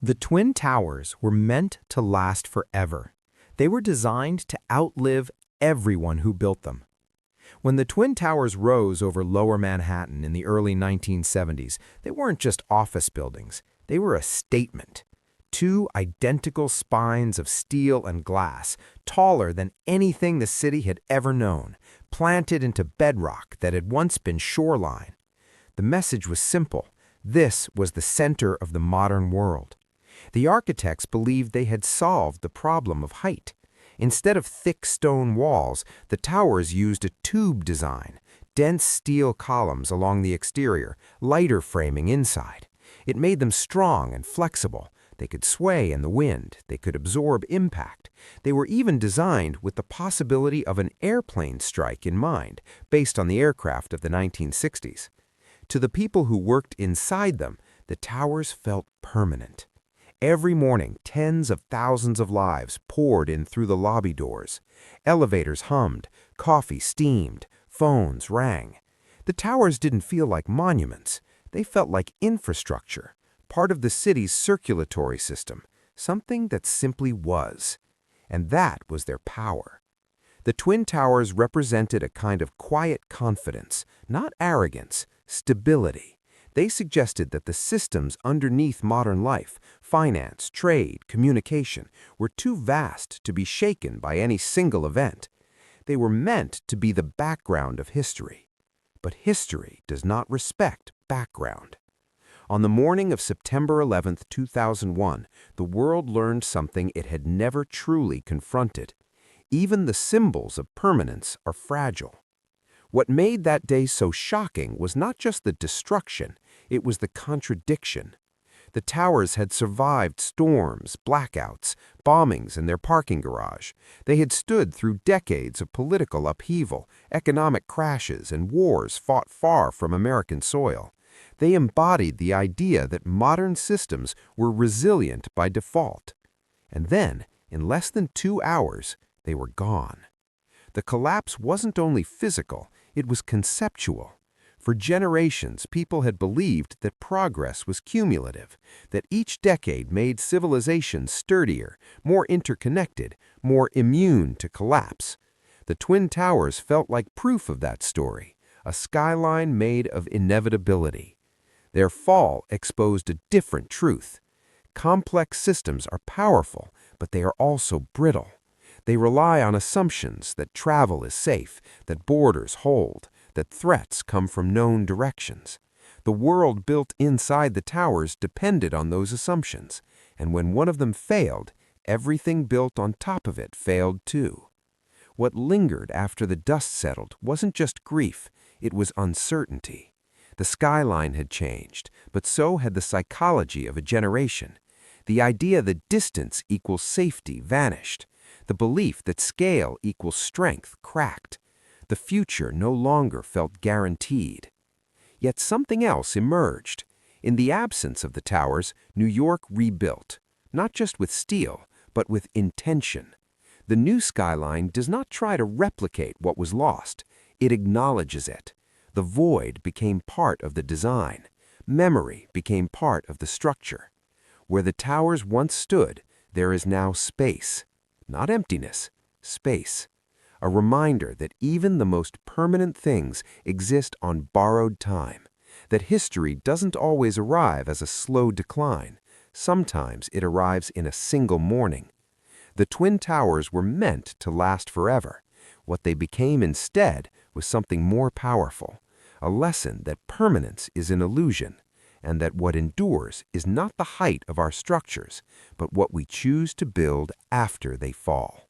The Twin Towers were meant to last forever. They were designed to outlive everyone who built them. When the Twin Towers rose over Lower Manhattan in the early 1970s, they weren't just office buildings. They were a statement. Two identical spines of steel and glass, taller than anything the city had ever known, planted into bedrock that had once been shoreline. The message was simple. This was the center of the modern world. The architects believed they had solved the problem of height. Instead of thick stone walls, the towers used a tube design, dense steel columns along the exterior, lighter framing inside. It made them strong and flexible. They could sway in the wind. They could absorb impact. They were even designed with the possibility of an airplane strike in mind, based on the aircraft of the 1960s. To the people who worked inside them, the towers felt permanent. Every morning, tens of thousands of lives poured in through the lobby doors. Elevators hummed, coffee steamed, phones rang. The towers didn't feel like monuments. They felt like infrastructure, part of the city's circulatory system, something that simply was. And that was their power. The Twin Towers represented a kind of quiet confidence, not arrogance, stability. They suggested that the systems underneath modern life, finance, trade, communication, were too vast to be shaken by any single event. They were meant to be the background of history. But history does not respect background. On the morning of September 11, 2001, the world learned something it had never truly confronted. Even the symbols of permanence are fragile. What made that day so shocking was not just the destruction, it was the contradiction. The towers had survived storms, blackouts, bombings in their parking garage. They had stood through decades of political upheaval, economic crashes, and wars fought far from American soil. They embodied the idea that modern systems were resilient by default. And then, in less than 2 hours, they were gone. The collapse wasn't only physical, it was conceptual. For generations, people had believed that progress was cumulative, that each decade made civilization sturdier, more interconnected, more immune to collapse. The Twin Towers felt like proof of that story, a skyline made of inevitability. Their fall exposed a different truth. Complex systems are powerful, but they are also brittle. They rely on assumptions that travel is safe, that borders hold, that threats come from known directions. The world built inside the towers depended on those assumptions, and when one of them failed, everything built on top of it failed too. What lingered after the dust settled wasn't just grief, it was uncertainty. The skyline had changed, but so had the psychology of a generation. The idea that distance equals safety vanished. The belief that scale equals strength cracked. The future no longer felt guaranteed. Yet something else emerged. In the absence of the towers, New York rebuilt, not just with steel, but with intention. The new skyline does not try to replicate what was lost. It acknowledges it. The void became part of the design. Memory became part of the structure. Where the towers once stood, there is now space. Not emptiness, space. A reminder that even the most permanent things exist on borrowed time, that history doesn't always arrive as a slow decline. Sometimes it arrives in a single morning. The Twin Towers were meant to last forever. What they became instead was something more powerful, a lesson that permanence is an illusion, and that what endures is not the height of our structures, but what we choose to build after they fall.